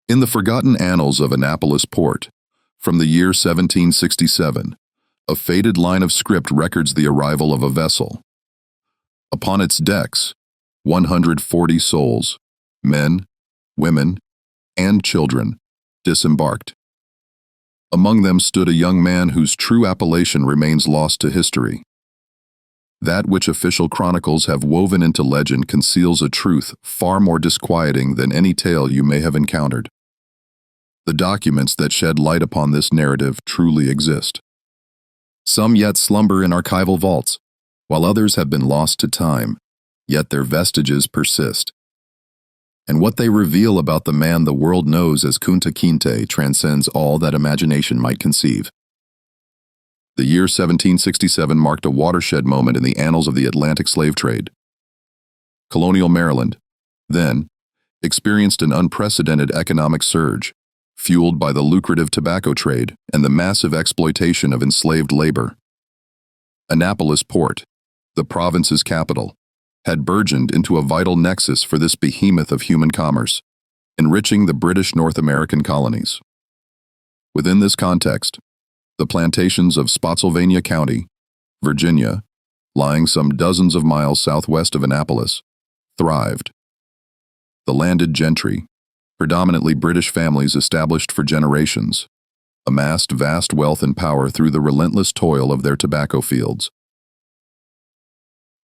In the forgotten annals of Annapolis Port, from the year 1767, a faded line of script records the arrival of a vessel. Upon its decks, 140 souls, men, women, and children, disembarked. Among them stood a young man whose true appellation remains lost to history. That which official chronicles have woven into legend conceals a truth far more disquieting than any tale you may have encountered. The documents that shed light upon this narrative truly exist. Some yet slumber in archival vaults, while others have been lost to time, yet their vestiges persist. And what they reveal about the man the world knows as Kunta Kinte transcends all that imagination might conceive. The year 1767 marked a watershed moment in the annals of the Atlantic slave trade. Colonial Maryland, then, experienced an unprecedented economic surge, fueled by the lucrative tobacco trade and the massive exploitation of enslaved labor. Annapolis Port, the province's capital, had burgeoned into a vital nexus for this behemoth of human commerce, enriching the British North American colonies. Within this context, the plantations of Spotsylvania County, Virginia, lying some dozens of miles southwest of Annapolis, thrived. The landed gentry, predominantly British families established for generations, amassed vast wealth and power through the relentless toil of their tobacco fields.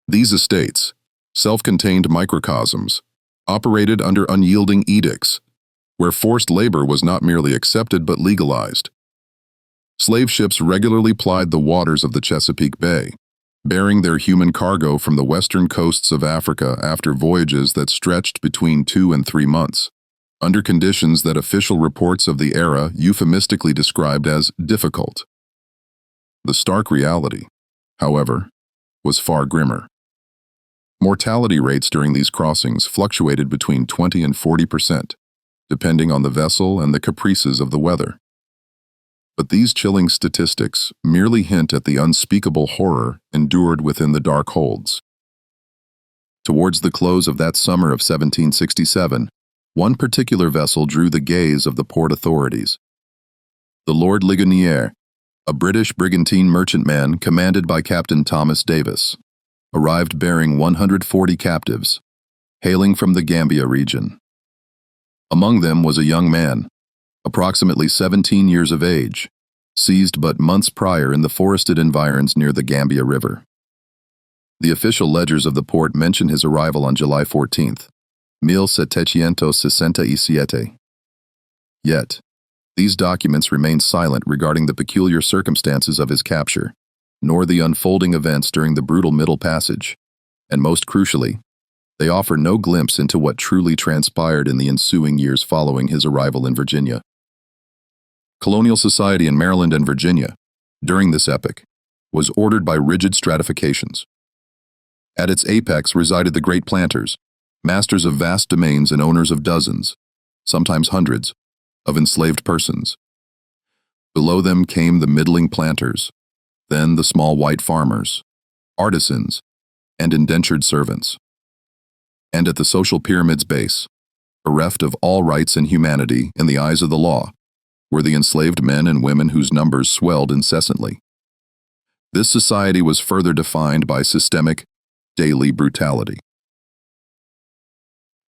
These estates, self-contained microcosms, operated under unyielding edicts, where forced labor was not merely accepted but legalized. Slave ships regularly plied the waters of the Chesapeake Bay, bearing their human cargo from the western coasts of Africa after voyages that stretched between 2 and 3 months, under conditions that official reports of the era euphemistically described as difficult. The stark reality, however, was far grimmer. Mortality rates during these crossings fluctuated between 20 and 40%, depending on the vessel and the caprices of the weather. But these chilling statistics merely hint at the unspeakable horror endured within the dark holds. Towards the close of that summer of 1767, one particular vessel drew the gaze of the port authorities. The Lord Ligonier, a British brigantine merchantman commanded by Captain Thomas Davis, arrived bearing 140 captives, hailing from the Gambia region. Among them was a young man, approximately 17 years of age, seized but months prior in the forested environs near the Gambia River. The official ledgers of the port mention his arrival on July 14th, 1767. Yet, these documents remain silent regarding the peculiar circumstances of his capture, nor the unfolding events during the brutal Middle Passage, and most crucially, they offer no glimpse into what truly transpired in the ensuing years following his arrival in Virginia. Colonial society in Maryland and Virginia, during this epoch, was ordered by rigid stratifications. At its apex resided the great planters, masters of vast domains and owners of dozens, sometimes hundreds, of enslaved persons. Below them came the middling planters, then the small white farmers, artisans, and indentured servants. And at the social pyramid's base, bereft of all rights and humanity in the eyes of the law, were the enslaved men and women whose numbers swelled incessantly. This society was further defined by systemic, daily brutality.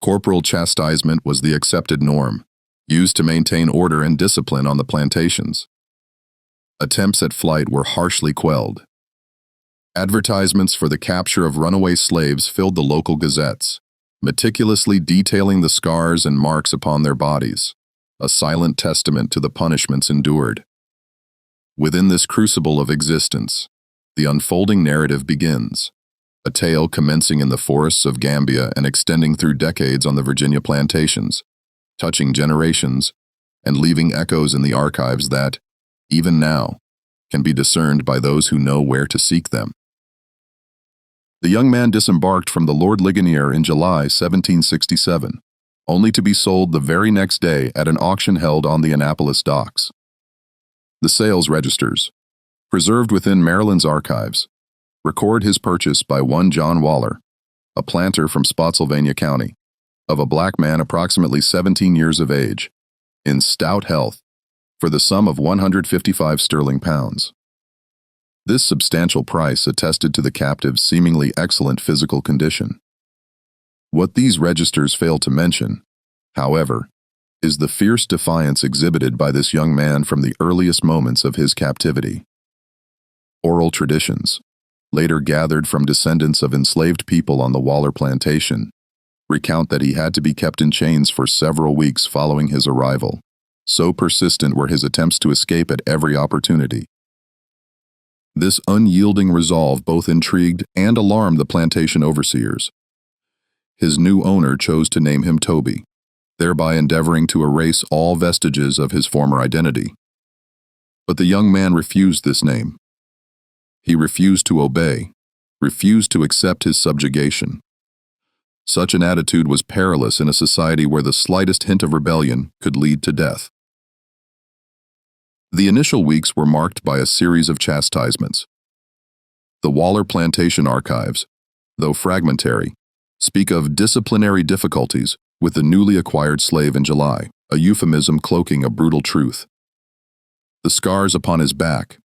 Corporal chastisement was the accepted norm, used to maintain order and discipline on the plantations. Attempts at flight were harshly quelled. Advertisements for the capture of runaway slaves filled the local gazettes, meticulously detailing the scars and marks upon their bodies, a silent testament to the punishments endured. Within this crucible of existence, the unfolding narrative begins, a tale commencing in the forests of Gambia and extending through decades on the Virginia plantations, touching generations and leaving echoes in the archives that, even now, can be discerned by those who know where to seek them. The young man disembarked from the Lord Ligonier in July 1767, only to be sold the very next day at an auction held on the Annapolis docks. The sales registers, preserved within Maryland's archives, record his purchase by one John Waller, a planter from Spotsylvania County, of a black man approximately 17 years of age, in stout health, for the sum of 155 sterling pounds. This substantial price attested to the captive's seemingly excellent physical condition. What these registers fail to mention, however, is the fierce defiance exhibited by this young man from the earliest moments of his captivity. Oral traditions, later gathered from descendants of enslaved people on the Waller plantation, recount that he had to be kept in chains for several weeks following his arrival. So persistent were his attempts to escape at every opportunity. This unyielding resolve both intrigued and alarmed the plantation overseers. His new owner chose to name him Toby, thereby endeavoring to erase all vestiges of his former identity. But the young man refused this name. He refused to obey, refused to accept his subjugation. Such an attitude was perilous in a society where the slightest hint of rebellion could lead to death. The initial weeks were marked by a series of chastisements. The Waller plantation archives, though fragmentary, speak of disciplinary difficulties with the newly acquired slave in July, a euphemism cloaking a brutal truth. The scars upon his back,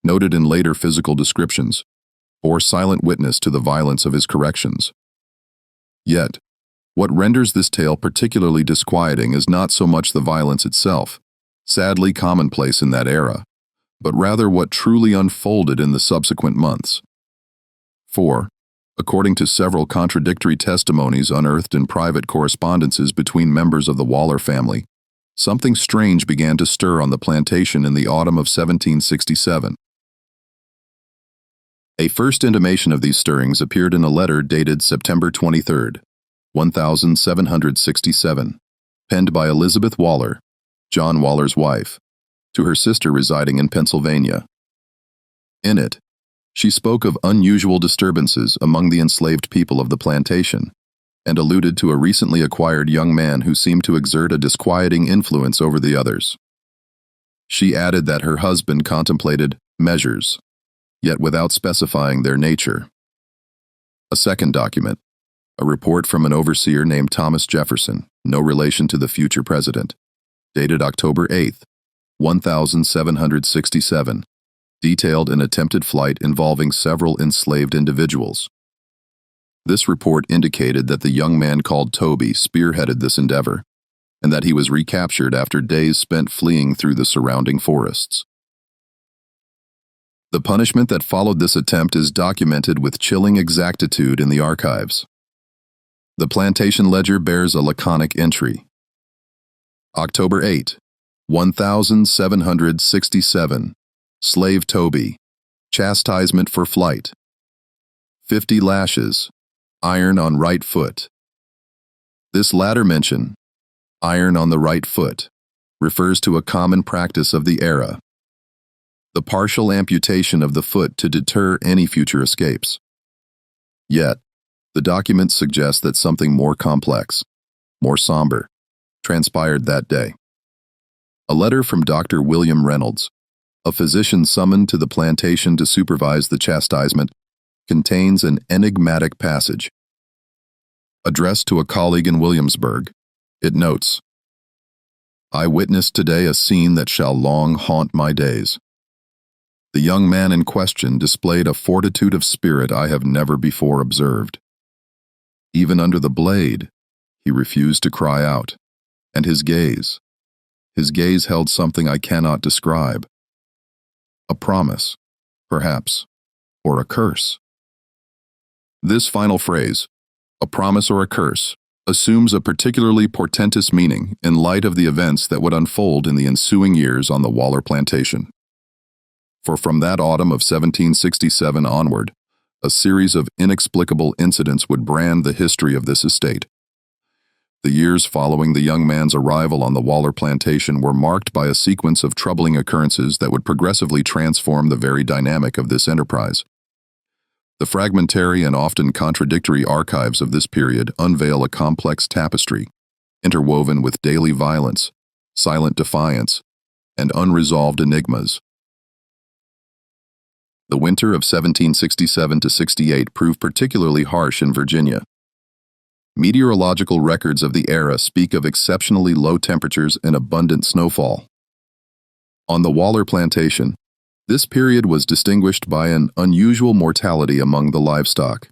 noted in later physical descriptions, bore silent witness to the violence of his corrections. Yet, what renders this tale particularly disquieting is not so much the violence itself, sadly commonplace in that era, but rather what truly unfolded in the subsequent months. For, according to several contradictory testimonies unearthed in private correspondences between members of the Waller family, something strange began to stir on the plantation in the autumn of 1767. A first intimation of these stirrings appeared in a letter dated September 23, 1767, penned by Elizabeth Waller, John Waller's wife, to her sister residing in Pennsylvania. In it, she spoke of unusual disturbances among the enslaved people of the plantation, and alluded to a recently acquired young man who seemed to exert a disquieting influence over the others. She added that her husband contemplated measures, yet without specifying their nature. A second document, a report from an overseer named Thomas Jefferson, no relation to the future president, dated October 8, 1767, detailed an attempted flight involving several enslaved individuals. This report indicated that the young man called Toby spearheaded this endeavor, and that he was recaptured after days spent fleeing through the surrounding forests. The punishment that followed this attempt is documented with chilling exactitude in the archives. The plantation ledger bears a laconic entry. October 8, 1767, Slave Toby, chastisement for flight. 50 lashes, iron on right foot. This latter mention, iron on the right foot, refers to a common practice of the era, the partial amputation of the foot to deter any future escapes. Yet, the documents suggest that something more complex, more somber, transpired that day. A letter from Dr. William Reynolds, a physician summoned to the plantation to supervise the chastisement, contains an enigmatic passage. Addressed to a colleague in Williamsburg, it notes, "I witnessed today a scene that shall long haunt my days." The young man in question displayed a fortitude of spirit I have never before observed. Even under the blade, he refused to cry out, and his gaze held something I cannot describe. A promise, perhaps, or a curse. This final phrase, a promise or a curse, assumes a particularly portentous meaning in light of the events that would unfold in the ensuing years on the Waller plantation. For from that autumn of 1767 onward, a series of inexplicable incidents would brand the history of this estate. The years following the young man's arrival on the Waller plantation were marked by a sequence of troubling occurrences that would progressively transform the very dynamic of this enterprise. The fragmentary and often contradictory archives of this period unveil a complex tapestry, interwoven with daily violence, silent defiance, and unresolved enigmas. The winter of 1767 to 68 proved particularly harsh in Virginia. Meteorological records of the era speak of exceptionally low temperatures and abundant snowfall. On the Waller plantation, this period was distinguished by an unusual mortality among the livestock.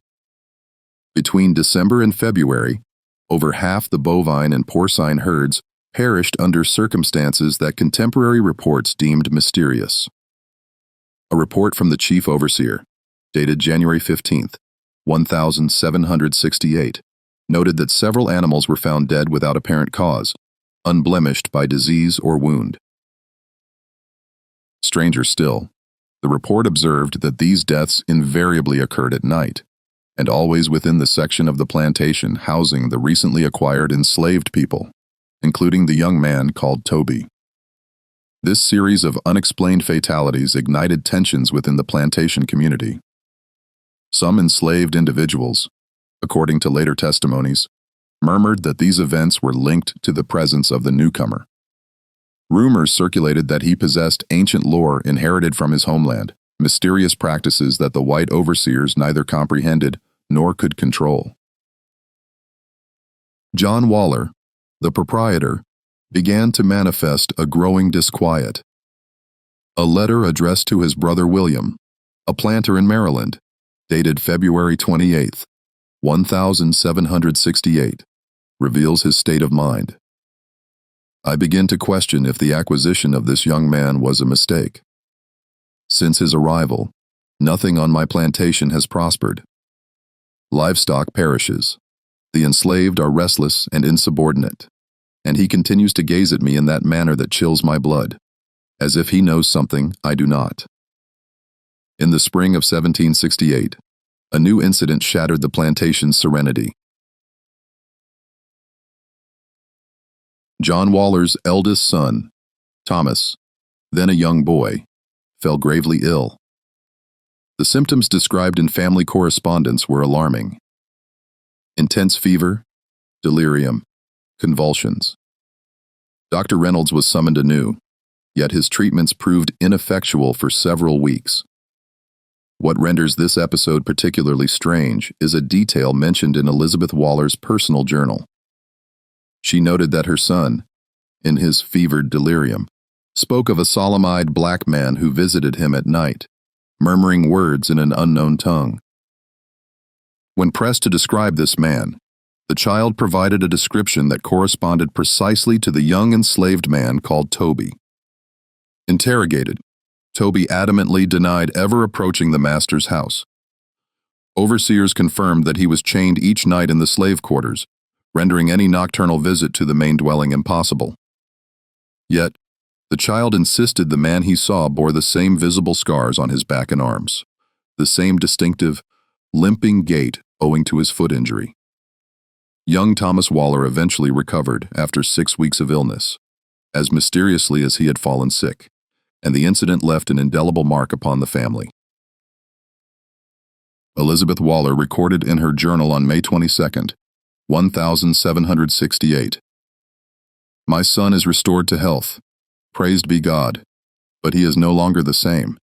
Between December and February, over half the bovine and porcine herds perished under circumstances that contemporary reports deemed mysterious. A report from the chief overseer, dated January 15, 1768, noted that several animals were found dead without apparent cause, unblemished by disease or wound. Stranger still, the report observed that these deaths invariably occurred at night, and always within the section of the plantation housing the recently acquired enslaved people, including the young man called Toby. This series of unexplained fatalities ignited tensions within the plantation community. Some enslaved individuals, according to later testimonies, murmured that these events were linked to the presence of the newcomer. Rumors circulated that he possessed ancient lore inherited from his homeland, mysterious practices that the white overseers neither comprehended nor could control. John Waller, the proprietor, began to manifest a growing disquiet. A letter addressed to his brother William, a planter in Maryland, dated February 28, 1768, reveals his state of mind. I begin to question if the acquisition of this young man was a mistake. Since his arrival, nothing on my plantation has prospered. Livestock perishes. The enslaved are restless and insubordinate, and he continues to gaze at me in that manner that chills my blood, as if he knows something I do not. In the spring of 1768, a new incident shattered the plantation's serenity. John Waller's eldest son, Thomas, then a young boy, fell gravely ill. The symptoms described in family correspondence were alarming. Intense fever, delirium, convulsions. Dr. Reynolds was summoned anew, yet his treatments proved ineffectual for several weeks. What renders this episode particularly strange is a detail mentioned in Elizabeth Waller's personal journal. She noted that her son, in his fevered delirium, spoke of a solemn-eyed black man who visited him at night, murmuring words in an unknown tongue. When pressed to describe this man, the child provided a description that corresponded precisely to the young enslaved man called Toby. Interrogated, Toby adamantly denied ever approaching the master's house. Overseers confirmed that he was chained each night in the slave quarters, rendering any nocturnal visit to the main dwelling impossible. Yet, the child insisted the man he saw bore the same visible scars on his back and arms, the same distinctive, limping gait owing to his foot injury. Young Thomas Waller eventually recovered after 6 weeks of illness, as mysteriously as he had fallen sick, and the incident left an indelible mark upon the family. Elizabeth Waller recorded in her journal on May 22, 1768, "My son is restored to health. Praised be God, but he is no longer the same.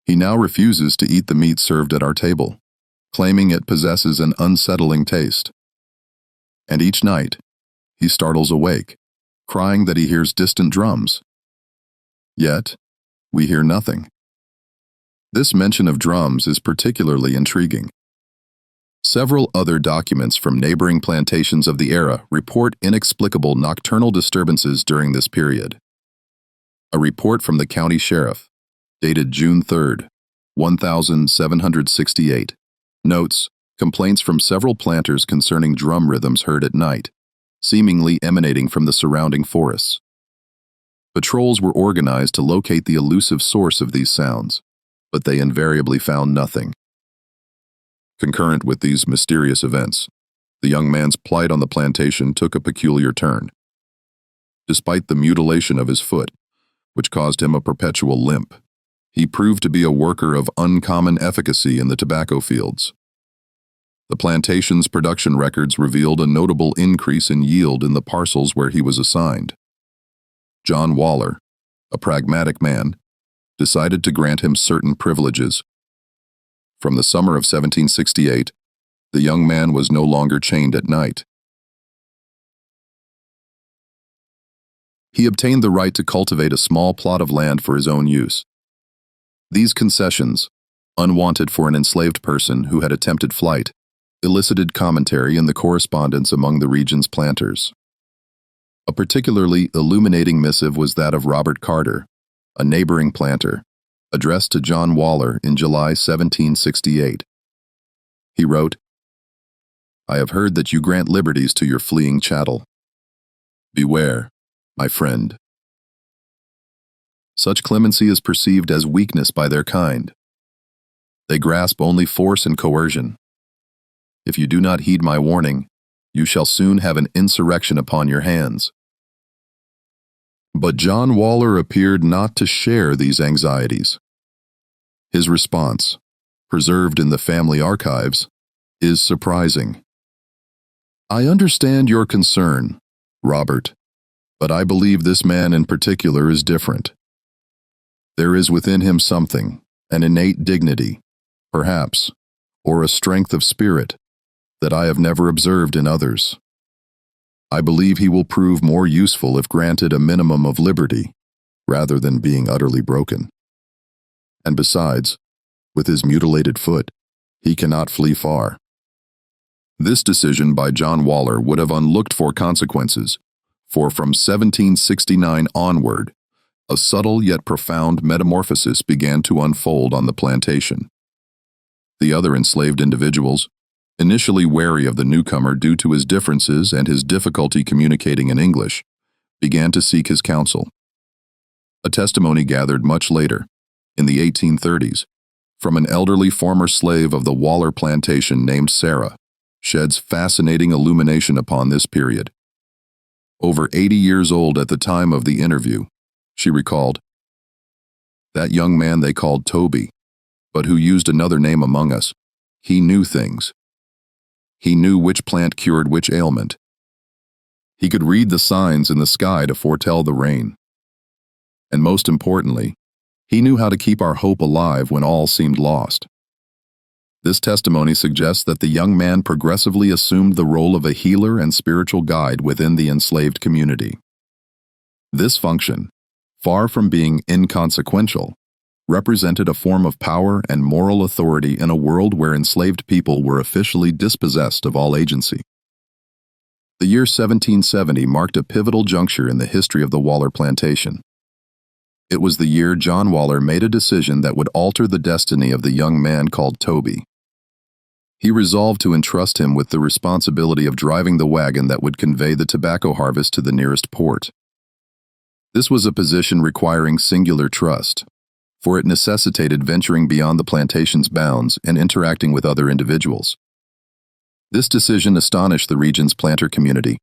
He now refuses to eat the meat served at our table, claiming it possesses an unsettling taste. And each night, he startles awake, crying that he hears distant drums. Yet, we hear nothing." This mention of drums is particularly intriguing. Several other documents from neighboring plantations of the era report inexplicable nocturnal disturbances during this period. A report from the county sheriff, dated June 3, 1768, notes complaints from several planters concerning drum rhythms heard at night, seemingly emanating from the surrounding forests. Patrols were organized to locate the elusive source of these sounds, but they invariably found nothing. Concurrent with these mysterious events, the young man's plight on the plantation took a peculiar turn. Despite the mutilation of his foot, which caused him a perpetual limp, he proved to be a worker of uncommon efficacy in the tobacco fields. The plantation's production records revealed a notable increase in yield in the parcels where he was assigned. John Waller, a pragmatic man, decided to grant him certain privileges. From the summer of 1768 The young man was no longer chained at night. He obtained the right to cultivate a small plot of land for his own use. These concessions, unwanted for an enslaved person who had attempted flight, elicited commentary in the correspondence among the region's planters. A particularly illuminating missive was that of Robert Carter, a neighboring planter, addressed to John Waller in July 1768. He wrote, "I have heard that you grant liberties to your fleeing chattel. Beware, my friend. Such clemency is perceived as weakness by their kind. They grasp only force and coercion. If you do not heed my warning, you shall soon have an insurrection upon your hands." But John Waller appeared not to share these anxieties. His response, preserved in the family archives, is surprising. "I understand your concern, Robert, but I believe this man in particular is different. There is within him something, an innate dignity, perhaps, or a strength of spirit, that I have never observed in others. I believe he will prove more useful if granted a minimum of liberty, rather than being utterly broken. And besides, with his mutilated foot, he cannot flee far." This decision by John Waller would have unlooked-for consequences, for from 1769 onward, a subtle yet profound metamorphosis began to unfold on the plantation. The other enslaved individuals, initially wary of the newcomer due to his differences and his difficulty communicating in English, began to seek his counsel. A testimony gathered much later, in the 1830s, from an elderly former slave of the Waller plantation named Sarah, sheds fascinating illumination upon this period. Over 80 years old at the time of the interview, she recalled, "That young man they called Toby, but who used another name among us, he knew things. He knew which plant cured which ailment. He could read the signs in the sky to foretell the rain. And most importantly, he knew how to keep our hope alive when all seemed lost." This testimony suggests that the young man progressively assumed the role of a healer and spiritual guide within the enslaved community. This function, far from being inconsequential, represented a form of power and moral authority in a world where enslaved people were officially dispossessed of all agency. The year 1770 marked a pivotal juncture in the history of the Waller plantation. It was the year John Waller made a decision that would alter the destiny of the young man called Toby. He resolved to entrust him with the responsibility of driving the wagon that would convey the tobacco harvest to the nearest port. This was a position requiring singular trust, for it necessitated venturing beyond the plantation's bounds and interacting with other individuals. This decision astonished the region's planter community.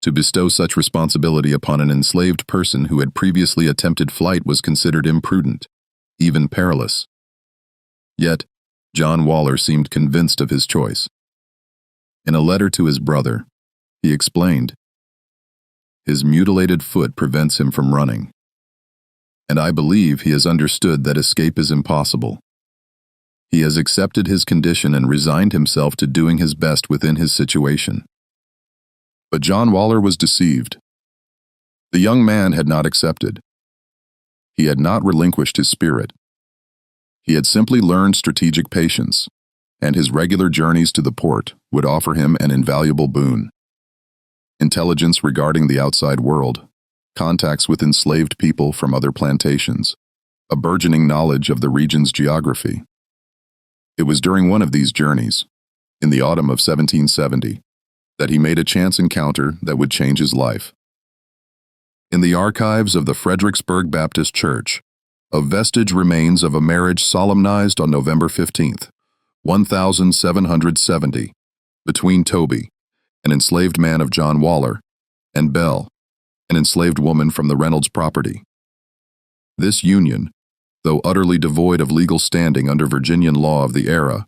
To bestow such responsibility upon an enslaved person who had previously attempted flight was considered imprudent, even perilous. Yet, John Waller seemed convinced of his choice. In a letter to his brother, he explained, "His mutilated foot prevents him from running. And I believe he has understood that escape is impossible. He has accepted his condition and resigned himself to doing his best within his situation." But John Waller was deceived. The young man had not accepted. He had not relinquished his spirit. He had simply learned strategic patience, and his regular journeys to the port would offer him an invaluable boon: intelligence regarding the outside world, contacts with enslaved people from other plantations, a burgeoning knowledge of the region's geography. It was during one of these journeys, in the autumn of 1770, that he made a chance encounter that would change his life. In the archives of the Fredericksburg Baptist Church, a vestige remains of a marriage solemnized on November 15th, 1770, between Toby, an enslaved man of John Waller, and Belle, an enslaved woman from the Reynolds property. This union, though utterly devoid of legal standing under Virginian law of the era,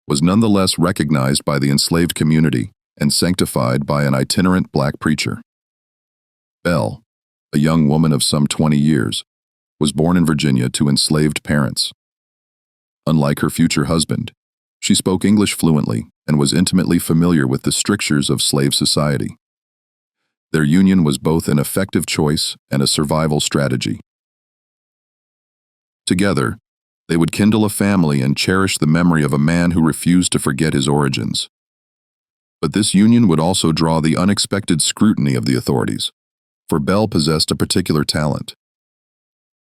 was nonetheless recognized by the enslaved community and sanctified by an itinerant black preacher. Belle, a young woman of some 20 years, was born in Virginia to enslaved parents. Unlike her future husband, She spoke English fluently and was intimately familiar with the strictures of slave society. Their union was both an effective choice and a survival strategy. Together, they would kindle a family and cherish the memory of a man who refused to forget his origins. But this union would also draw the unexpected scrutiny of the authorities, for Belle possessed a particular talent.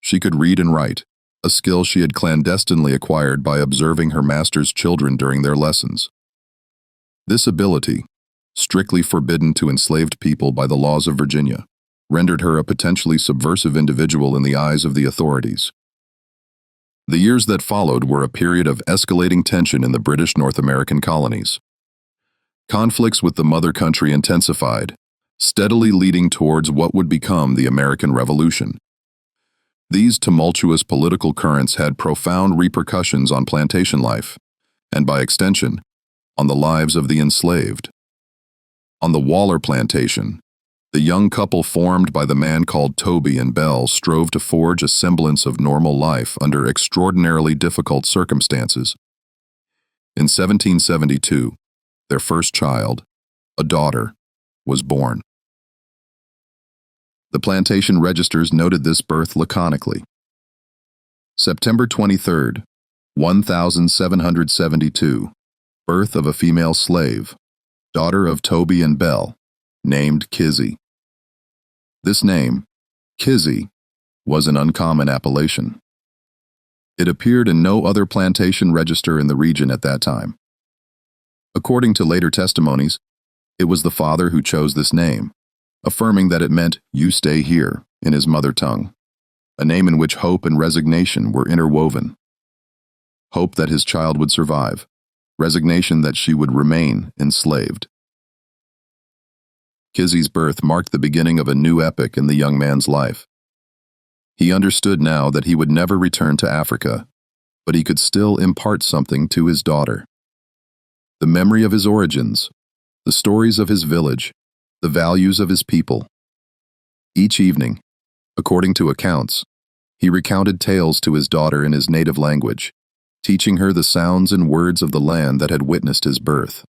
She could read and write, a skill she had clandestinely acquired by observing her master's children during their lessons. This ability, strictly forbidden to enslaved people by the laws of Virginia, rendered her a potentially subversive individual in the eyes of the authorities. The years that followed were a period of escalating tension in the British North American colonies. Conflicts with the mother country intensified, steadily leading towards what would become the American Revolution. These tumultuous political currents had profound repercussions on plantation life, and by extension, on the lives of the enslaved. On the Waller plantation, the young couple formed by the man called Toby and Belle strove to forge a semblance of normal life under extraordinarily difficult circumstances. In 1772, their first child, a daughter, was born. The plantation registers noted this birth laconically. September 23, 1772, birth of a female slave, daughter of Toby and Belle, named Kizzy. This name, Kizzy, was an uncommon appellation. It appeared in no other plantation register in the region at that time. According to later testimonies, it was the father who chose this name, affirming that it meant, "You stay here," in his mother tongue, a name in which hope and resignation were interwoven. Hope that his child would survive, resignation that she would remain enslaved. Kizzy's birth marked the beginning of a new epoch in the young man's life. He understood now that he would never return to Africa, but he could still impart something to his daughter. The memory of his origins, the stories of his village, the values of his people. Each evening, according to accounts, he recounted tales to his daughter in his native language, teaching her the sounds and words of the land that had witnessed his birth.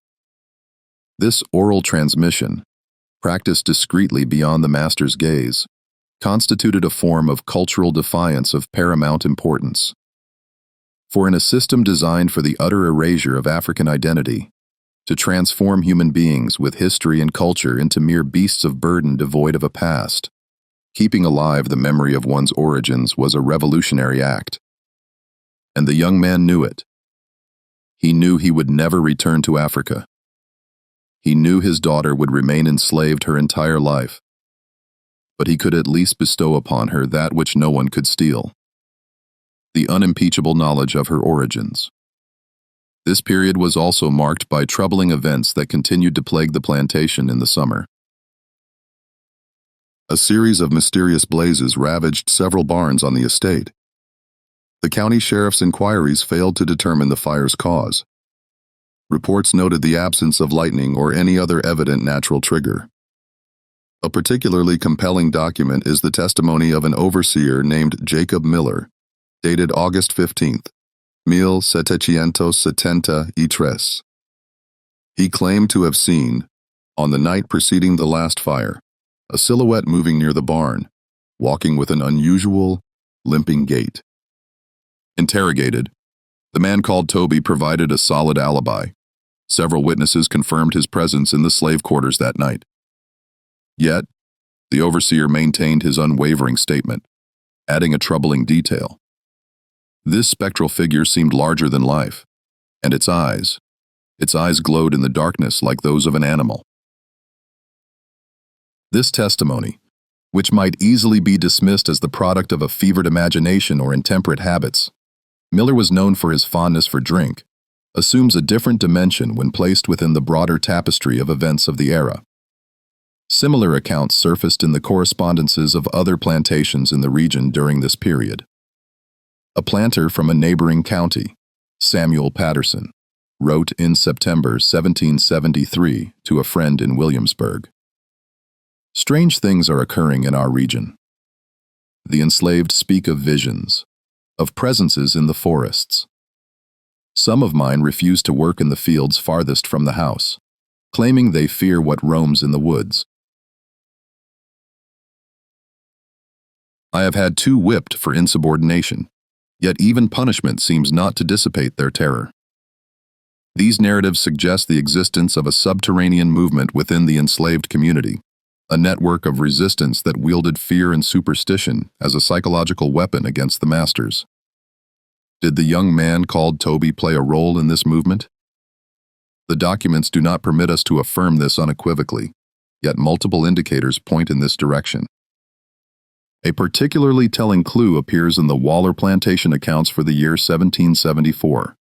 This oral transmission, practiced discreetly beyond the master's gaze, constituted a form of cultural defiance of paramount importance. For in a system designed for the utter erasure of African identity, to transform human beings with history and culture into mere beasts of burden devoid of a past, keeping alive the memory of one's origins was a revolutionary act. And the young man knew it. He knew he would never return to Africa. He knew his daughter would remain enslaved her entire life. But he could at least bestow upon her that which no one could steal: the unimpeachable knowledge of her origins. This period was also marked by troubling events that continued to plague the plantation in the summer. A series of mysterious blazes ravaged several barns on the estate. The county sheriff's inquiries failed to determine the fire's cause. Reports noted the absence of lightning or any other evident natural trigger. A particularly compelling document is the testimony of an overseer named Jacob Miller, dated August 15, 1773. He claimed to have seen, on the night preceding the last fire, a silhouette moving near the barn, walking with an unusual, limping gait. Interrogated, the man called Toby provided a solid alibi. Several witnesses confirmed his presence in the slave quarters that night. Yet, the overseer maintained his unwavering statement, adding a troubling detail. This spectral figure seemed larger than life, and its eyes glowed in the darkness like those of an animal. This testimony, which might easily be dismissed as the product of a fevered imagination or intemperate habits, Miller was known for his fondness for drink, assumes a different dimension when placed within the broader tapestry of events of the era. Similar accounts surfaced in the correspondences of other plantations in the region during this period. A planter from a neighboring county, Samuel Patterson, wrote in September 1773 to a friend in Williamsburg, "Strange things are occurring in our region. The enslaved speak of visions, of presences in the forests. Some of mine refuse to work in the fields farthest from the house, claiming they fear what roams in the woods. I have had 2 whipped for insubordination, yet even punishment seems not to dissipate their terror. These narratives suggest the existence of a subterranean movement within the enslaved community, a network of resistance that wielded fear and superstition as a psychological weapon against the masters. Did the young man called Toby play a role in this movement? The documents do not permit us to affirm this unequivocally, yet multiple indicators point in this direction. A particularly telling clue appears in the Waller plantation accounts for the year 1774.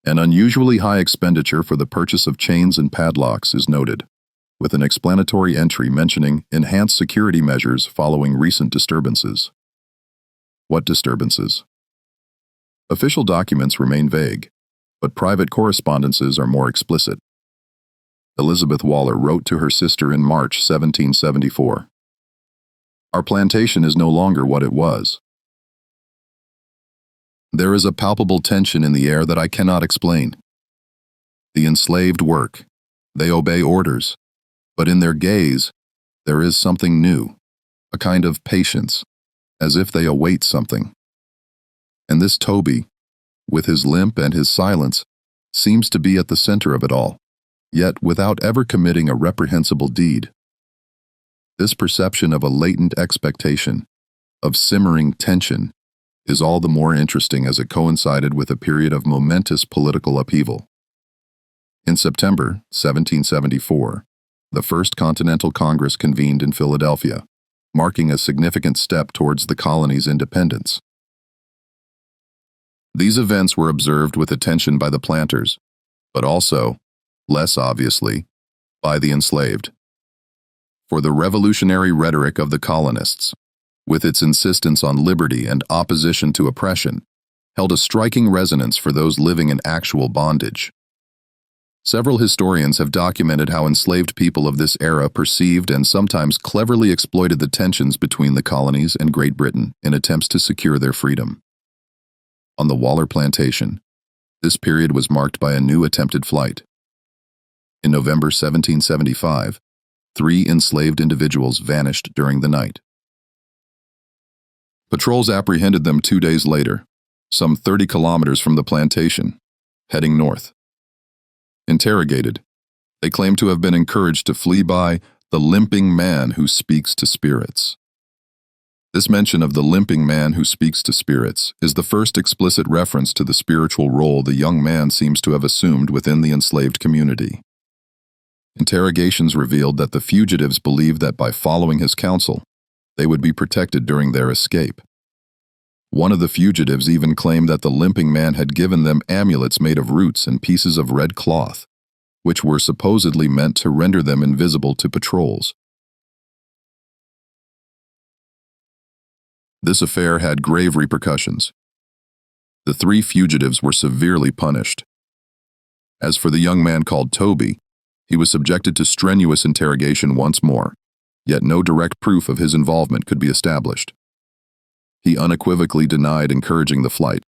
An unusually high expenditure for the purchase of chains and padlocks is noted, with an explanatory entry mentioning enhanced security measures following recent disturbances. What disturbances? Official documents remain vague, but private correspondences are more explicit. Elizabeth Waller wrote to her sister in March 1774. Our plantation is no longer what it was. There is a palpable tension in the air that I cannot explain. The enslaved work. They obey orders. But in their gaze, there is something new, a kind of patience, as if they await something. And this Toby, with his limp and his silence, seems to be at the center of it all, yet without ever committing a reprehensible deed. This perception of a latent expectation, of simmering tension, is all the more interesting as it coincided with a period of momentous political upheaval. In September 1774, the First Continental Congress convened in Philadelphia, marking a significant step towards the colony's independence. These events were observed with attention by the planters, but also, less obviously, by the enslaved. For the revolutionary rhetoric of the colonists, with its insistence on liberty and opposition to oppression, held a striking resonance for those living in actual bondage. Several historians have documented how enslaved people of this era perceived and sometimes cleverly exploited the tensions between the colonies and Great Britain in attempts to secure their freedom. On the Waller plantation, this period was marked by a new attempted flight. In November 1775, 3 enslaved individuals vanished during the night. Patrols apprehended them 2 days later, some 30 kilometers from the plantation, heading north. Interrogated, they claimed to have been encouraged to flee by the limping man who speaks to spirits. This mention of the limping man who speaks to spirits is the first explicit reference to the spiritual role the young man seems to have assumed within the enslaved community. Interrogations revealed that the fugitives believed that by following his counsel, they would be protected during their escape. One of the fugitives even claimed that the limping man had given them amulets made of roots and pieces of red cloth, which were supposedly meant to render them invisible to patrols. This affair had grave repercussions. The 3 fugitives were severely punished. As for the young man called Toby, he was subjected to strenuous interrogation once more, yet no direct proof of his involvement could be established. He unequivocally denied encouraging the flight,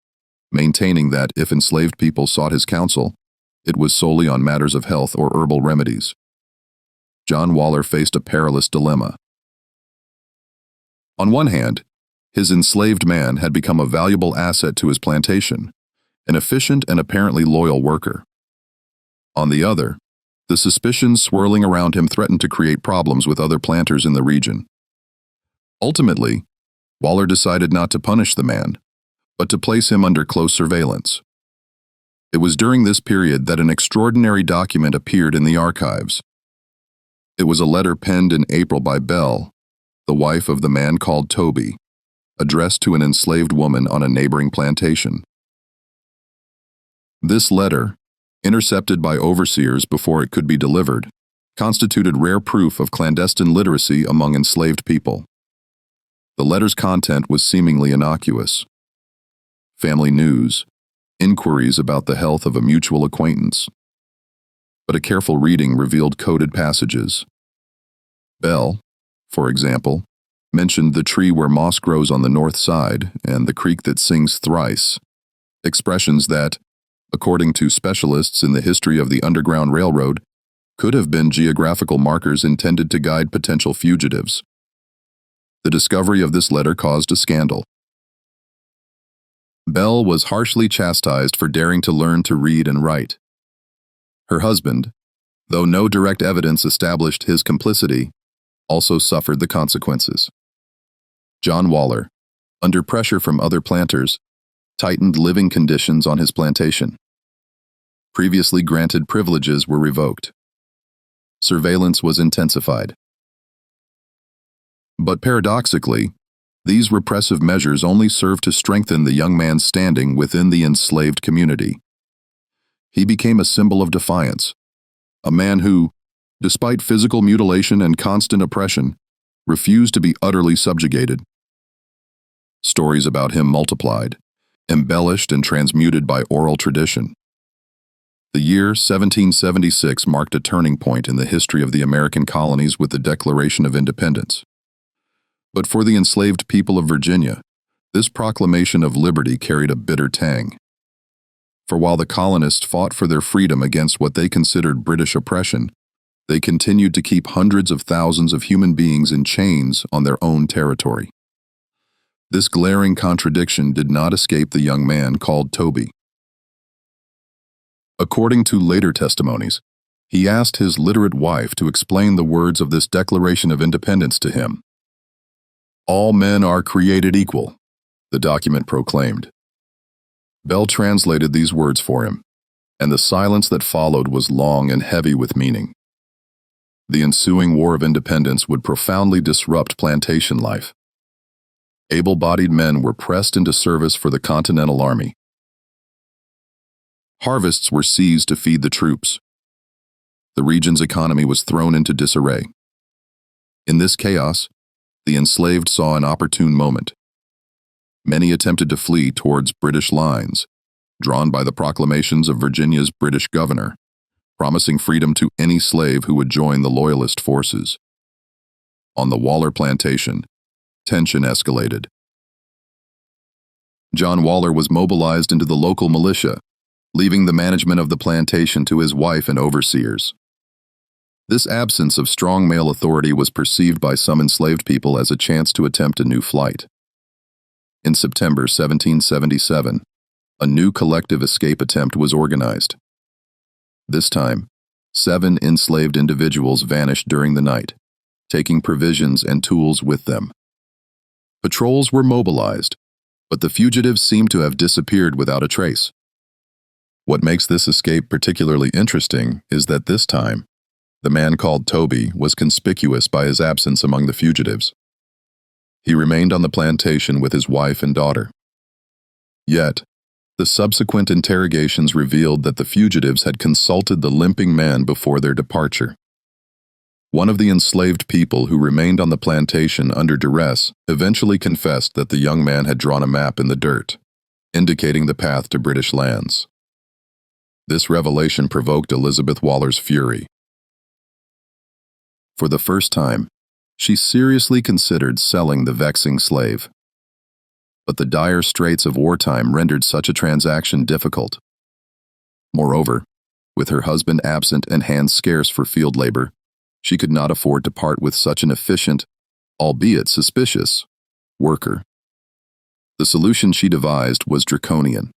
maintaining that if enslaved people sought his counsel, it was solely on matters of health or herbal remedies. John Waller faced a perilous dilemma. On one hand, his enslaved man had become a valuable asset to his plantation, an efficient and apparently loyal worker. On the other, the suspicions swirling around him threatened to create problems with other planters in the region. Ultimately, Waller decided not to punish the man, but to place him under close surveillance. It was during this period that an extraordinary document appeared in the archives. It was a letter penned in April by Belle, the wife of the man called Toby, addressed to an enslaved woman on a neighboring plantation. This letter, intercepted by overseers before it could be delivered, constituted rare proof of clandestine literacy among enslaved people. The letter's content was seemingly innocuous. Family news, inquiries about the health of a mutual acquaintance. But a careful reading revealed coded passages. Belle, for example, mentioned the tree where moss grows on the north side and the creek that sings thrice, expressions that, according to specialists in the history of the Underground Railroad, could have been geographical markers intended to guide potential fugitives. The discovery of this letter caused a scandal. Belle was harshly chastised for daring to learn to read and write. Her husband, though no direct evidence established his complicity, also suffered the consequences. John Waller, under pressure from other planters, tightened living conditions on his plantation. Previously granted privileges were revoked. Surveillance was intensified. But paradoxically, these repressive measures only served to strengthen the young man's standing within the enslaved community. He became a symbol of defiance, a man who, despite physical mutilation and constant oppression, refused to be utterly subjugated. Stories about him multiplied, embellished and transmuted by oral tradition. The year 1776 marked a turning point in the history of the American colonies with the Declaration of Independence. But for the enslaved people of Virginia, this proclamation of liberty carried a bitter tang. For while the colonists fought for their freedom against what they considered British oppression, they continued to keep hundreds of thousands of human beings in chains on their own territory. This glaring contradiction did not escape the young man called Toby. According to later testimonies, he asked his literate wife to explain the words of this Declaration of Independence to him. "All men are created equal," the document proclaimed. Bell translated these words for him, and the silence that followed was long and heavy with meaning. The ensuing War of Independence would profoundly disrupt plantation life. Able-bodied men were pressed into service for the Continental Army. Harvests were seized to feed the troops. The region's economy was thrown into disarray. In this chaos, the enslaved saw an opportune moment. Many attempted to flee towards British lines, drawn by the proclamations of Virginia's British governor, promising freedom to any slave who would join the Loyalist forces. On the Waller plantation, tension escalated. John Waller was mobilized into the local militia, leaving the management of the plantation to his wife and overseers. This absence of strong male authority was perceived by some enslaved people as a chance to attempt a new flight. In September 1777, a new collective escape attempt was organized. This time, 7 enslaved individuals vanished during the night, taking provisions and tools with them. Patrols were mobilized, but the fugitives seemed to have disappeared without a trace. What makes this escape particularly interesting is that this time, the man called Toby was conspicuous by his absence among the fugitives. He remained on the plantation with his wife and daughter. Yet, the subsequent interrogations revealed that the fugitives had consulted the limping man before their departure. One of the enslaved people who remained on the plantation under duress eventually confessed that the young man had drawn a map in the dirt, indicating the path to British lands. This revelation provoked Elizabeth Waller's fury. For the first time, she seriously considered selling the vexing slave. But the dire straits of wartime rendered such a transaction difficult. Moreover, with her husband absent and hands scarce for field labor, she could not afford to part with such an efficient, albeit suspicious, worker. The solution she devised was draconian.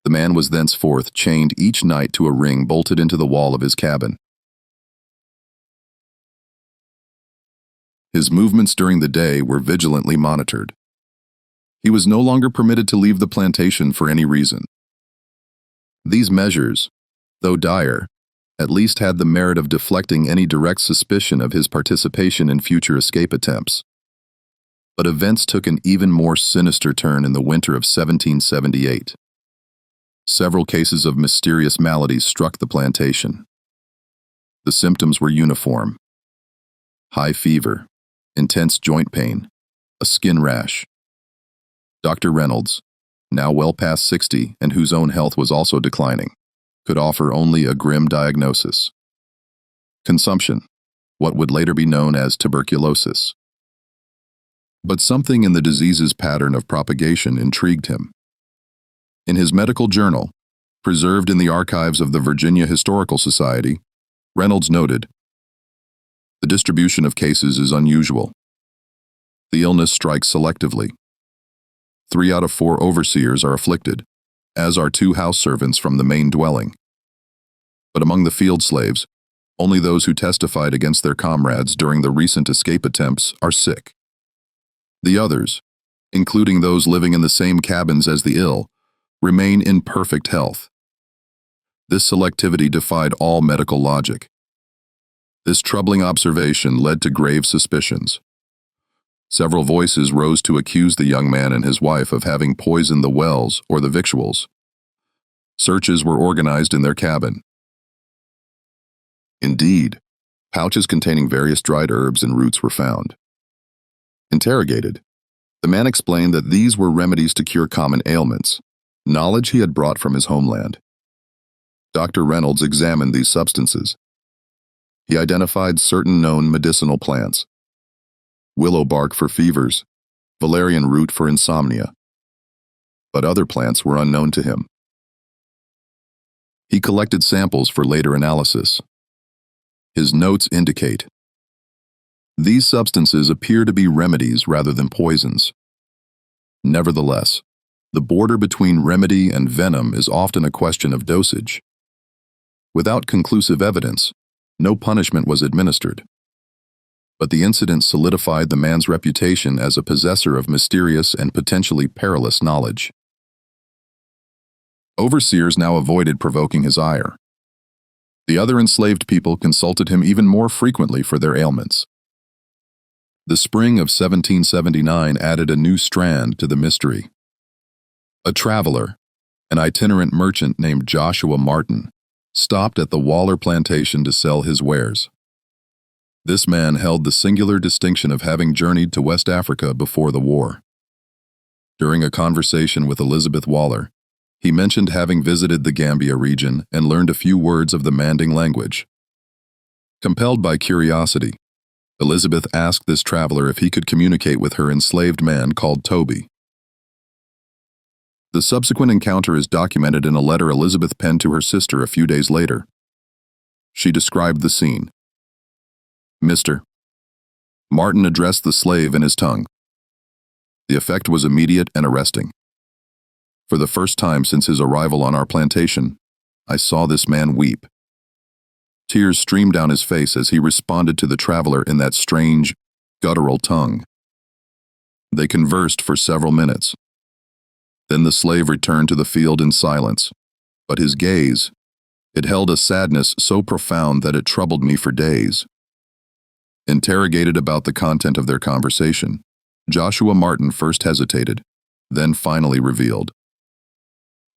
The man was thenceforth chained each night to a ring bolted into the wall of his cabin. His movements during the day were vigilantly monitored. He was no longer permitted to leave the plantation for any reason. These measures, though dire, at least had the merit of deflecting any direct suspicion of his participation in future escape attempts. But events took an even more sinister turn in the winter of 1778. Several cases of mysterious maladies struck the plantation. The symptoms were uniform: high fever, intense joint pain, a skin rash. Dr. Reynolds, now well past 60 and whose own health was also declining, could offer only a grim diagnosis: consumption, what would later be known as tuberculosis. But something in the disease's pattern of propagation intrigued him. In his medical journal, Preserved in the archives of the Virginia Historical Society, Reynolds noted, "The distribution of cases is unusual. The illness strikes selectively. 3 out of 4 overseers are afflicted, as are 2 house servants from the main dwelling. But among the field slaves, only those who testified against their comrades during the recent escape attempts are sick. The others, including those living in the same cabins as the ill, remain in perfect health." This selectivity defied all medical logic. This troubling observation led to grave suspicions. Several voices rose to accuse the young man and his wife of having poisoned the wells or the victuals. Searches were organized in their cabin. Indeed, pouches containing various dried herbs and roots were found. Interrogated, the man explained that these were remedies to cure common ailments, knowledge he had brought from his homeland. Dr. Reynolds examined these substances. He identified certain known medicinal plants: willow bark for fevers, valerian root for insomnia. But other plants were unknown to him. He collected samples for later analysis. His notes indicate, "These substances appear to be remedies rather than poisons. Nevertheless, the border between remedy and venom is often a question of dosage. Without conclusive evidence, no punishment was administered. But the incident solidified the man's reputation as a possessor of mysterious and potentially perilous knowledge." Overseers now avoided provoking his ire. The other enslaved people consulted him even more frequently for their ailments. The spring of 1779 added a new strand to the mystery. A traveler, an itinerant merchant named Joshua Martin, stopped at the Waller plantation to sell his wares. This man held the singular distinction of having journeyed to West Africa before the war. During a conversation with Elizabeth Waller, he mentioned having visited the Gambia region and learned a few words of the Manding language. Compelled by curiosity, Elizabeth asked this traveler if he could communicate with her enslaved man called Toby. The subsequent encounter is documented in a letter Elizabeth penned to her sister a few days later. She described the scene. "Mr. Martin addressed the slave in his tongue. The effect was immediate and arresting. For the first time since his arrival on our plantation, I saw this man weep. Tears streamed down his face as he responded to the traveler in that strange, guttural tongue. They conversed for several minutes. Then the slave returned to the field in silence, but his gaze, it held a sadness so profound that it troubled me for days." Interrogated about the content of their conversation, Joshua Martin first hesitated, then finally revealed.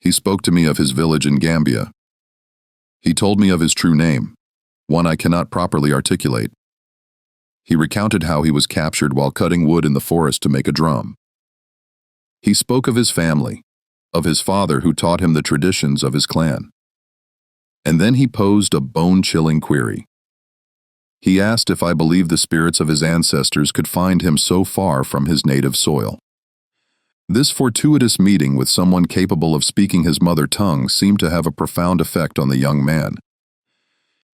"He spoke to me of his village in Gambia. He told me of his true name, one I cannot properly articulate. He recounted how he was captured while cutting wood in the forest to make a drum. He spoke of his family, of his father who taught him the traditions of his clan. And then he posed a bone-chilling query. He asked if I believed the spirits of his ancestors could find him so far from his native soil. This fortuitous meeting with someone capable of speaking his mother tongue seemed to have a profound effect on the young man.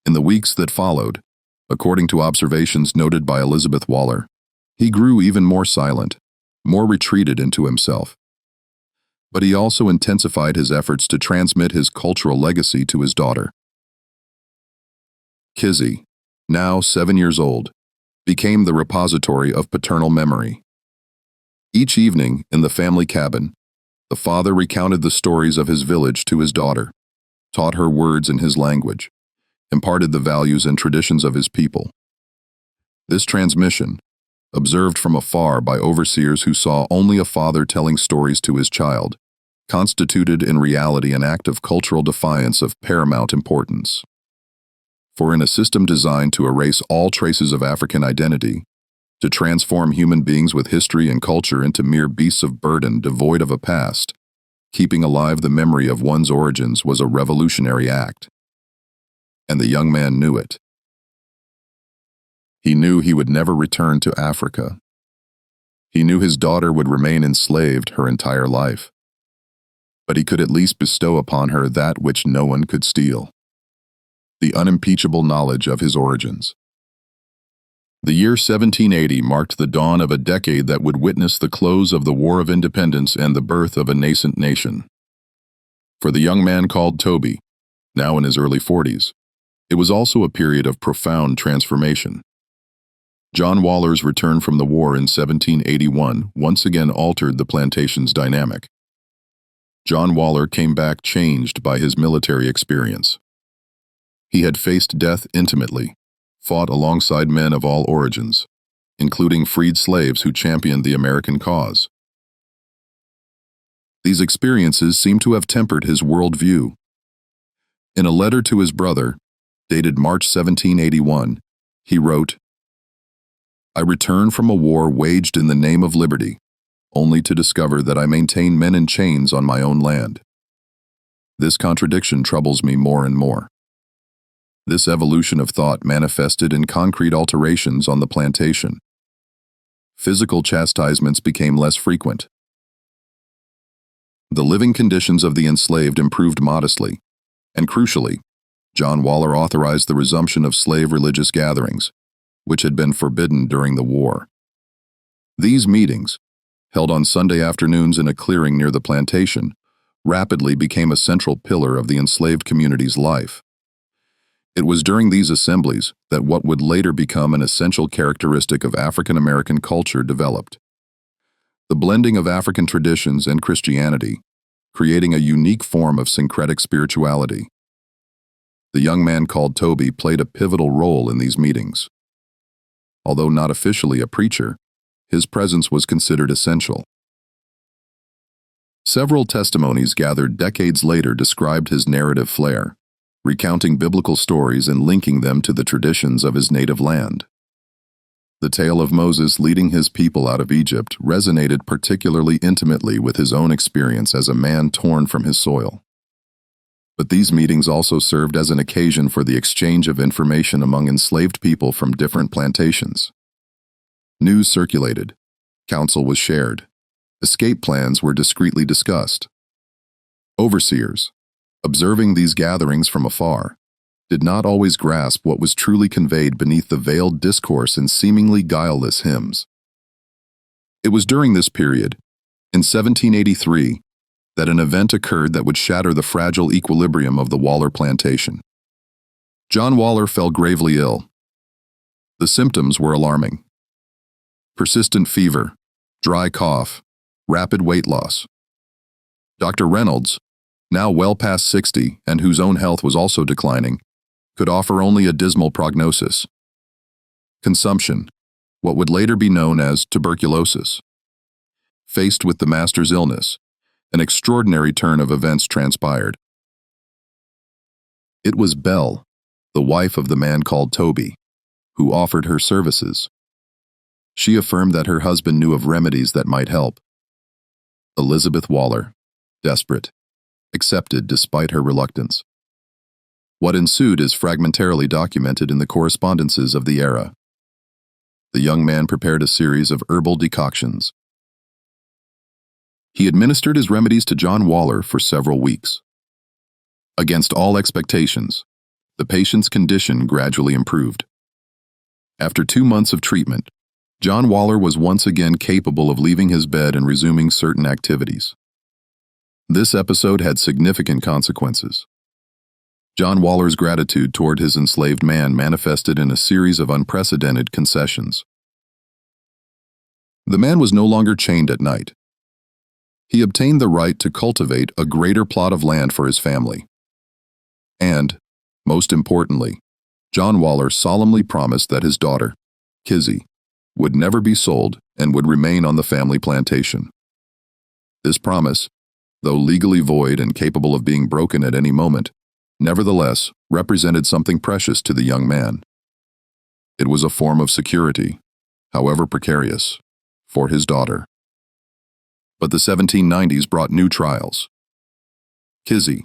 In the weeks that followed, according to observations noted by Elizabeth Waller, he grew even more silent, more retreated into himself. But he also intensified his efforts to transmit his cultural legacy to his daughter. Kizzy, now 7 years old, became the repository of paternal memory. Each evening, in the family cabin, the father recounted the stories of his village to his daughter, taught her words in his language, imparted the values and traditions of his people. This transmission, observed from afar by overseers who saw only a father telling stories to his child, constituted in reality an act of cultural defiance of paramount importance. For in a system designed to erase all traces of African identity, to transform human beings with history and culture into mere beasts of burden devoid of a past, keeping alive the memory of one's origins was a revolutionary act. And the young man knew it. He knew he would never return to Africa. He knew his daughter would remain enslaved her entire life. but he could at least bestow upon her that which no one could steal: the unimpeachable knowledge of his origins. The year 1780 marked the dawn of a decade that would witness the close of the War of Independence and the birth of a nascent nation. For the young man called Toby, now in his early 40s, it was also a period of profound transformation. John Waller's return from the war in 1781 once again altered the plantation's dynamic. John Waller came back changed by his military experience. He had faced death intimately, fought alongside men of all origins, including freed slaves who championed the American cause. These experiences seem to have tempered his worldview. In a letter to his brother, dated March 1781, he wrote, "I return from a war waged in the name of liberty, only to discover that I maintain men in chains on my own land. This contradiction troubles me more and more." This evolution of thought manifested in concrete alterations on the plantation. Physical chastisements became less frequent. The living conditions of the enslaved improved modestly, and crucially, John Waller authorized the resumption of slave religious gatherings, which had been forbidden during the war. These meetings, held on Sunday afternoons in a clearing near the plantation, rapidly became a central pillar of the enslaved community's life. It was during these assemblies that what would later become an essential characteristic of African American culture developed: the blending of African traditions and Christianity, creating a unique form of syncretic spirituality. The young man called Toby played a pivotal role in these meetings. Although not officially a preacher, his presence was considered essential. Several testimonies gathered decades later described his narrative flair, recounting biblical stories and linking them to the traditions of his native land. The tale of Moses leading his people out of Egypt resonated particularly intimately with his own experience as a man torn from his soil. But these meetings also served as an occasion for the exchange of information among enslaved people from different plantations. News circulated, counsel was shared, escape plans were discreetly discussed. Overseers, observing these gatherings from afar, did not always grasp what was truly conveyed beneath the veiled discourse and seemingly guileless hymns. It was during this period, in 1783, that an event occurred that would shatter the fragile equilibrium of the Waller plantation. John Waller fell gravely ill. The symptoms were alarming: persistent fever, dry cough, rapid weight loss. Dr. Reynolds, now well past 60 and whose own health was also declining, could offer only a dismal prognosis: consumption, what would later be known as tuberculosis. Faced with the master's illness, an extraordinary turn of events transpired. It was Belle, the wife of the man called Toby, who offered her services. She affirmed that her husband knew of remedies that might help. Elizabeth Waller, desperate, accepted despite her reluctance. What ensued is fragmentarily documented in the correspondences of the era. The young man prepared a series of herbal decoctions. He administered his remedies to John Waller for several weeks. Against all expectations, the patient's condition gradually improved. After 2 months of treatment, John Waller was once again capable of leaving his bed and resuming certain activities. This episode had significant consequences. John Waller's gratitude toward his enslaved man manifested in a series of unprecedented concessions. The man was no longer chained at night. He obtained the right to cultivate a greater plot of land for his family. And, most importantly, John Waller solemnly promised that his daughter, Kizzy, would never be sold and would remain on the family plantation. This promise, though legally void and capable of being broken at any moment, nevertheless represented something precious to the young man. It was a form of security, however precarious, for his daughter. But the 1790s brought new trials. Kizzy,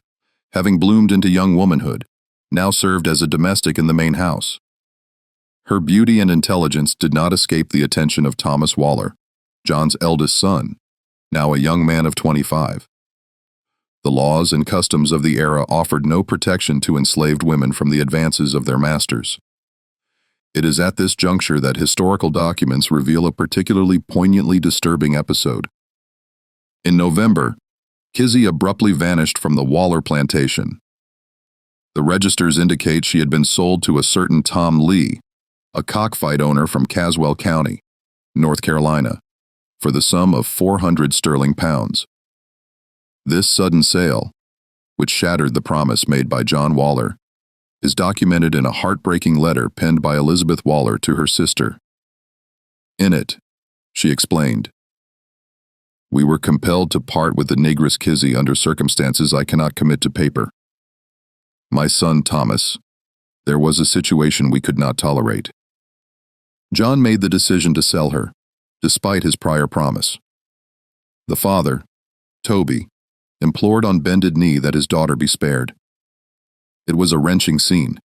having bloomed into young womanhood, now served as a domestic in the main house. Her beauty and intelligence did not escape the attention of Thomas Waller, John's eldest son, now a young man of 25. The laws and customs of the era offered no protection to enslaved women from the advances of their masters. It is at this juncture that historical documents reveal a particularly poignantly disturbing episode. In November, Kizzy abruptly vanished from the Waller plantation. The registers indicate she had been sold to a certain Tom Lee, a cockfight owner from Caswell County, North Carolina, for the sum of 400 sterling pounds. This sudden sale, which shattered the promise made by John Waller, is documented in a heartbreaking letter penned by Elizabeth Waller to her sister. In it, she explained, "We were compelled to part with the negress Kizzy under circumstances I cannot commit to paper. My son Thomas, there was a situation we could not tolerate. John made the decision to sell her, despite his prior promise. The father, Toby, implored on bended knee that his daughter be spared. It was a wrenching scene,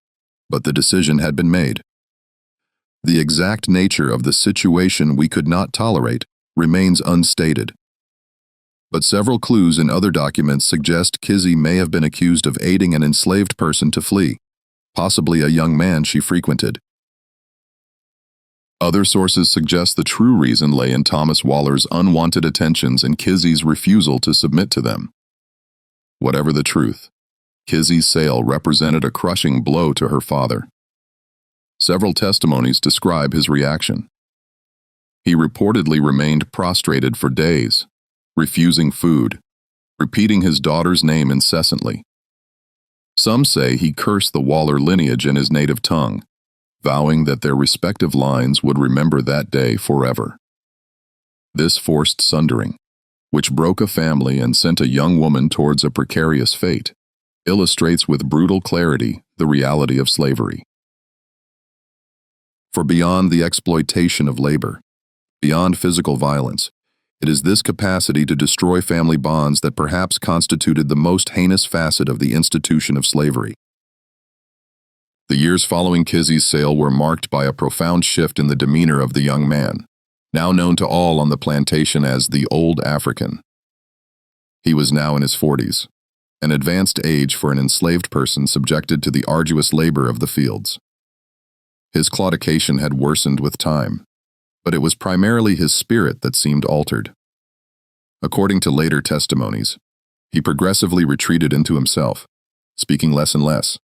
but the decision had been made. The exact nature of the situation we could not tolerate remains unstated. But several clues in other documents suggest Kizzy may have been accused of aiding an enslaved person to flee, possibly a young man she frequented. Other sources suggest the true reason lay in Thomas Waller's unwanted attentions and Kizzy's refusal to submit to them. Whatever the truth, Kizzy's sale represented a crushing blow to her father. Several testimonies describe his reaction. He reportedly remained prostrated for days, refusing food, repeating his daughter's name incessantly. Some say he cursed the Waller lineage in his native tongue, vowing that their respective lines would remember that day forever. This forced sundering, which broke a family and sent a young woman towards a precarious fate, illustrates with brutal clarity the reality of slavery. For beyond the exploitation of labor, beyond physical violence, it is this capacity to destroy family bonds that perhaps constituted the most heinous facet of the institution of slavery. The years following Kizzy's sale were marked by a profound shift in the demeanor of the young man, now known to all on the plantation as the Old African. He was now in his 40s, an advanced age for an enslaved person subjected to the arduous labor of the fields. His claudication had worsened with time, but it was primarily his spirit that seemed altered. According to later testimonies, he progressively retreated into himself, speaking less and less,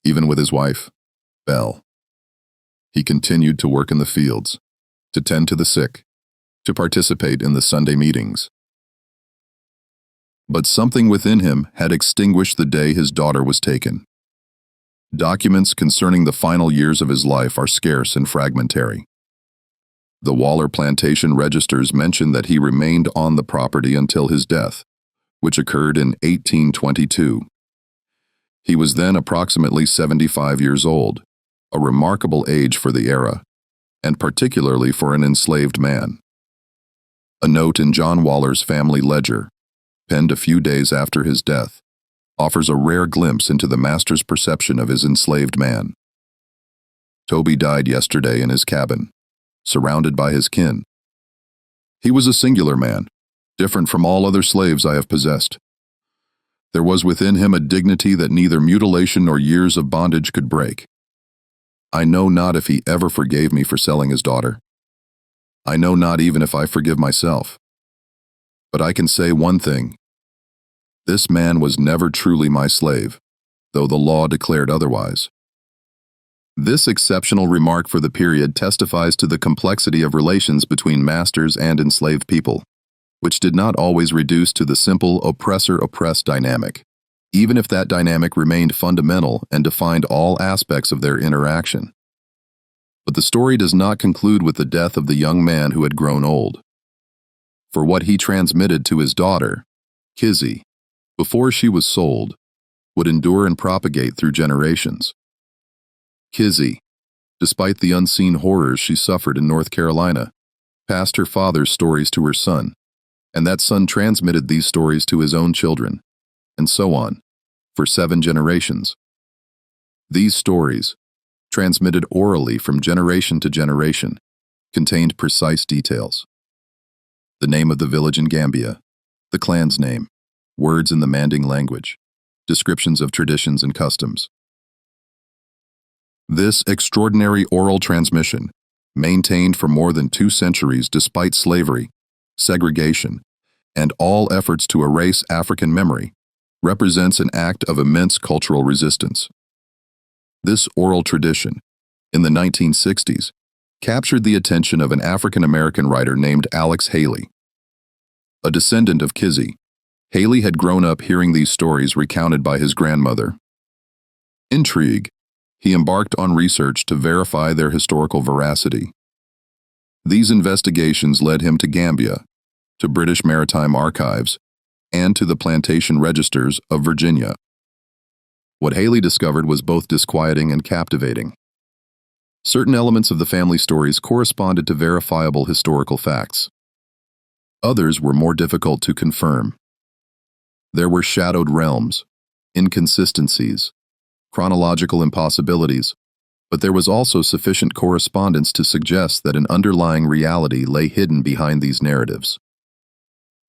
even with his wife, Belle. He continued to work in the fields, to tend to the sick, to participate in the Sunday meetings. But something within him had extinguished the day his daughter was taken. Documents concerning the final years of his life are scarce and fragmentary. The Waller plantation registers mention that he remained on the property until his death, which occurred in 1822. He was then approximately 75 years old, a remarkable age for the era, and particularly for an enslaved man. A note in John Waller's family ledger, penned a few days after his death, offers a rare glimpse into the master's perception of his enslaved man. Toby died yesterday in his cabin, surrounded by his kin. He was a singular man, different from all other slaves I have possessed. There was within him a dignity that neither mutilation nor years of bondage could break. I know not if he ever forgave me for selling his daughter. I know not even if I forgive myself. But I can say one thing. This man was never truly my slave, though the law declared otherwise. This exceptional remark for the period testifies to the complexity of relations between masters and enslaved people, which did not always reduce to the simple oppressor-oppressed dynamic, even if that dynamic remained fundamental and defined all aspects of their interaction. But the story does not conclude with the death of the young man who had grown old. For what he transmitted to his daughter, Kizzy, before she was sold, would endure and propagate through generations. Kizzy, despite the unseen horrors she suffered in North Carolina, passed her father's stories to her son, and that son transmitted these stories to his own children, and so on, for 7 generations. These stories, transmitted orally from generation to generation, contained precise details. The name of the village in Gambia, the clan's name, words in the Manding language, descriptions of traditions and customs. This extraordinary oral transmission, maintained for more than 2 centuries despite slavery, segregation, and all efforts to erase African memory, represents an act of immense cultural resistance. This oral tradition, in the 1960s, captured the attention of an African-American writer named Alex Haley. A descendant of Kizzy, Haley had grown up hearing these stories recounted by his grandmother. Intrigued, he embarked on research to verify their historical veracity. These investigations led him to Gambia, to British Maritime Archives, and to the plantation registers of Virginia. What Haley discovered was both disquieting and captivating. Certain elements of the family stories corresponded to verifiable historical facts. Others were more difficult to confirm. There were shadowed realms, inconsistencies, chronological impossibilities, but there was also sufficient correspondence to suggest that an underlying reality lay hidden behind these narratives.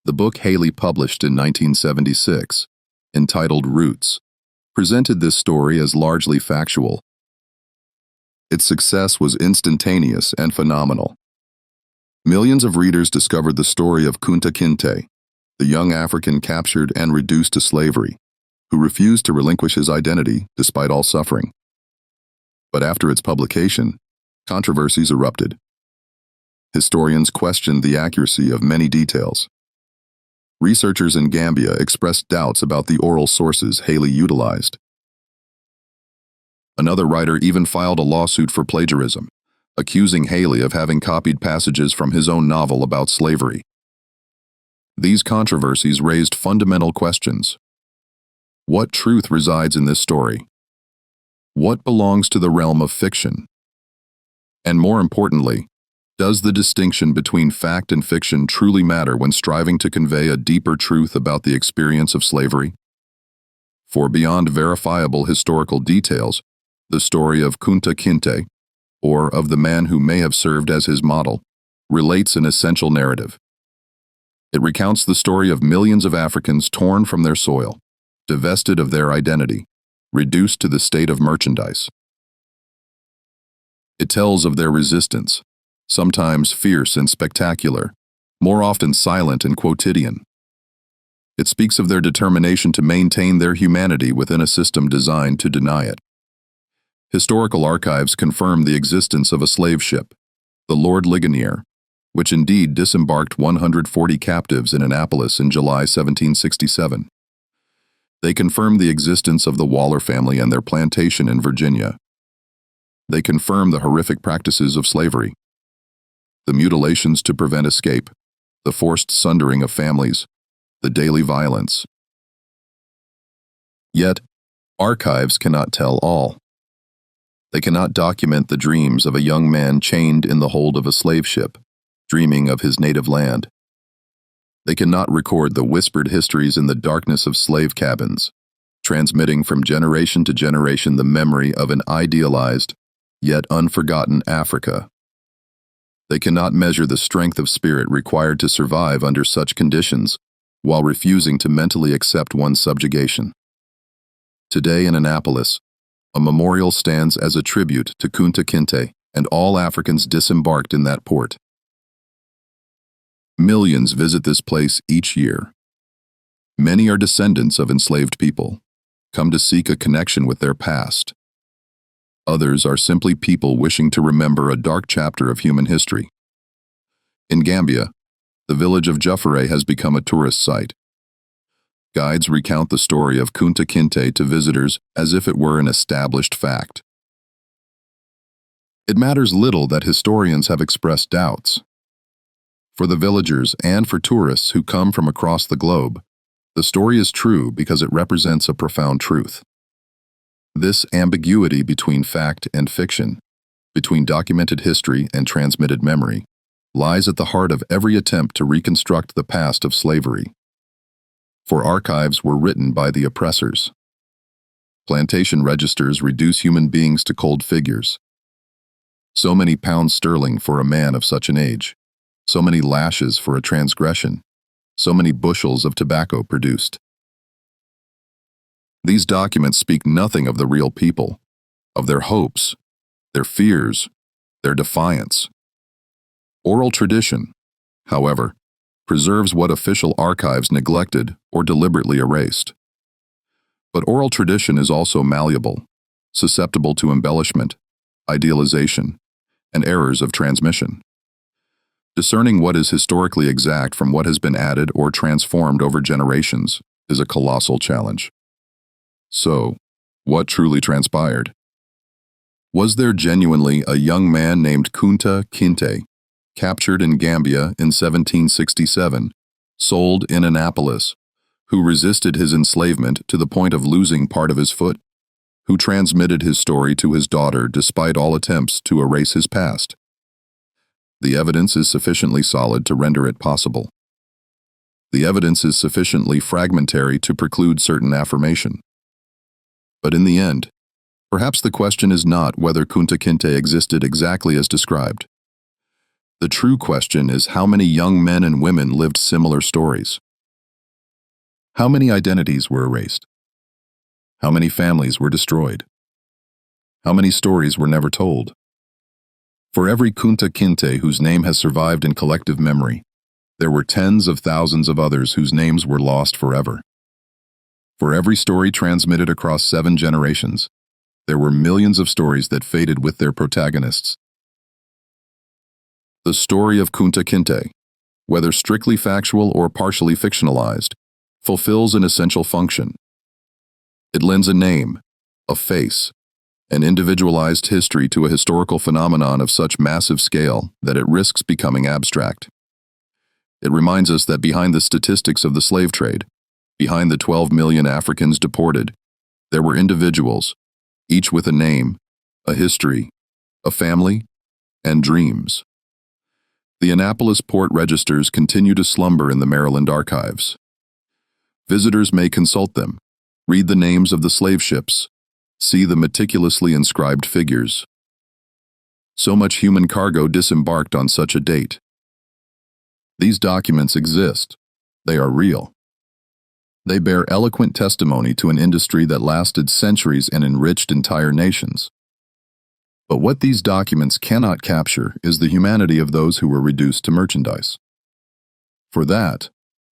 The book Haley published in 1976, entitled Roots, presented this story as largely factual. Its success was instantaneous and phenomenal. Millions of readers discovered the story of Kunta Kinte, the young African captured and reduced to slavery, who refused to relinquish his identity despite all suffering. But after its publication, controversies erupted. Historians questioned the accuracy of many details. Researchers in Gambia expressed doubts about the oral sources Haley utilized. Another writer even filed a lawsuit for plagiarism, accusing Haley of having copied passages from his own novel about slavery. These controversies raised fundamental questions. What truth resides in this story? What belongs to the realm of fiction? And more importantly, does the distinction between fact and fiction truly matter when striving to convey a deeper truth about the experience of slavery? For beyond verifiable historical details, the story of Kunta Kinte, or of the man who may have served as his model, relates an essential narrative. It recounts the story of millions of Africans torn from their soil, divested of their identity, reduced to the state of merchandise. It tells of their resistance, sometimes fierce and spectacular, more often silent and quotidian. It speaks of their determination to maintain their humanity within a system designed to deny it. Historical archives confirm the existence of a slave ship, the Lord Ligonier, which indeed disembarked 140 captives in Annapolis in July 1767. They confirm the existence of the Waller family and their plantation in Virginia. They confirm the horrific practices of slavery, the mutilations to prevent escape, the forced sundering of families, the daily violence. Yet, archives cannot tell all. They cannot document the dreams of a young man chained in the hold of a slave ship, dreaming of his native land. They cannot record the whispered histories in the darkness of slave cabins, transmitting from generation to generation the memory of an idealized, yet unforgotten Africa. They cannot measure the strength of spirit required to survive under such conditions, while refusing to mentally accept one's subjugation. Today in Annapolis, a memorial stands as a tribute to Kunta Kinte and all Africans disembarked in that port. Millions visit this place each year. Many are descendants of enslaved people, come to seek a connection with their past. Others are simply people wishing to remember a dark chapter of human history. In Gambia, the village of Juffere has become a tourist site. Guides recount the story of Kunta Kinte to visitors as if it were an established fact. It matters little that historians have expressed doubts. For the villagers and for tourists who come from across the globe, the story is true because it represents a profound truth. This ambiguity between fact and fiction, between documented history and transmitted memory, lies at the heart of every attempt to reconstruct the past of slavery. For archives were written by the oppressors. Plantation registers reduce human beings to cold figures. So many pounds sterling for a man of such an age, so many lashes for a transgression, so many bushels of tobacco produced. These documents speak nothing of the real people, of their hopes, their fears, their defiance. Oral tradition, however, preserves what official archives neglected or deliberately erased. But oral tradition is also malleable, susceptible to embellishment, idealization, and errors of transmission. Discerning what is historically exact from what has been added or transformed over generations is a colossal challenge. So, what truly transpired? Was there genuinely a young man named Kunta Kinte, captured in Gambia in 1767, sold in Annapolis, who resisted his enslavement to the point of losing part of his foot, who transmitted his story to his daughter despite all attempts to erase his past? The evidence is sufficiently solid to render it possible. The evidence is sufficiently fragmentary to preclude certain affirmation. But in the end, perhaps the question is not whether Kunta Kinte existed exactly as described. The true question is how many young men and women lived similar stories. How many identities were erased? How many families were destroyed? How many stories were never told? For every Kunta Kinte whose name has survived in collective memory, there were tens of thousands of others whose names were lost forever. For every story transmitted across 7 generations, there were millions of stories that faded with their protagonists. The story of Kunta Kinte, whether strictly factual or partially fictionalized, fulfills an essential function. It lends a name, a face, an individualized history to a historical phenomenon of such massive scale that it risks becoming abstract. It reminds us that behind the statistics of the slave trade, behind the 12 million Africans deported, there were individuals, each with a name, a history, a family, and dreams. The Annapolis port registers continue to slumber in the Maryland archives. Visitors may consult them, read the names of the slave ships, see the meticulously inscribed figures. So much human cargo disembarked on such a date. These documents exist. They are real. They bear eloquent testimony to an industry that lasted centuries and enriched entire nations. But what these documents cannot capture is the humanity of those who were reduced to merchandise. For that,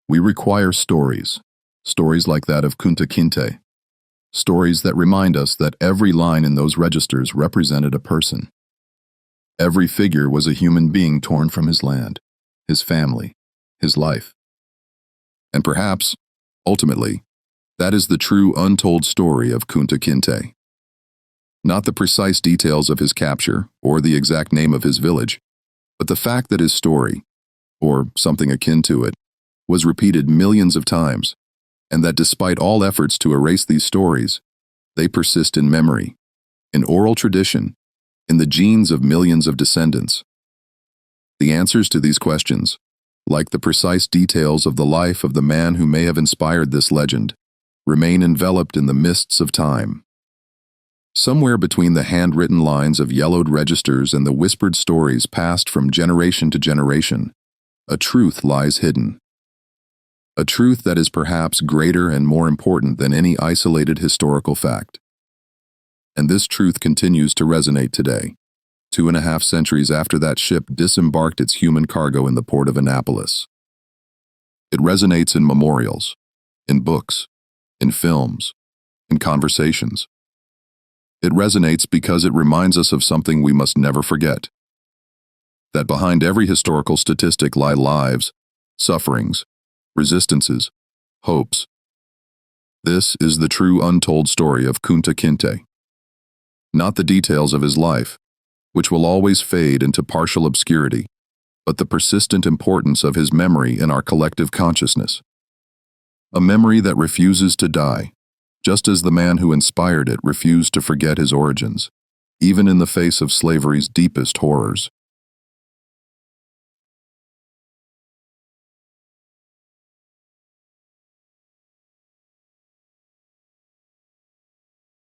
we require stories like that of Kunta Kinte, stories that remind us that every line in those registers represented a person. Every figure was a human being torn from his land, his family, his life. And perhaps, ultimately, that is the true untold story of Kunta Kinte. Not the precise details of his capture or the exact name of his village, but the fact that his story, or something akin to it, was repeated millions of times, and that despite all efforts to erase these stories, they persist in memory, in oral tradition, in the genes of millions of descendants. The answers to these questions, like the precise details of the life of the man who may have inspired this legend, remain enveloped in the mists of time. Somewhere between the handwritten lines of yellowed registers and the whispered stories passed from generation to generation, a truth lies hidden. A truth that is perhaps greater and more important than any isolated historical fact. And this truth continues to resonate today, 2.5 centuries after that ship disembarked its human cargo in the port of Annapolis. It resonates in memorials, in books, in films, in conversations. It resonates because it reminds us of something we must never forget. That behind every historical statistic lie lives, sufferings, resistances, hopes. This is the true untold story of Kunta Kinte. Not the details of his life, which will always fade into partial obscurity, but the persistent importance of his memory in our collective consciousness. A memory that refuses to die, just as the man who inspired it refused to forget his origins, even in the face of slavery's deepest horrors.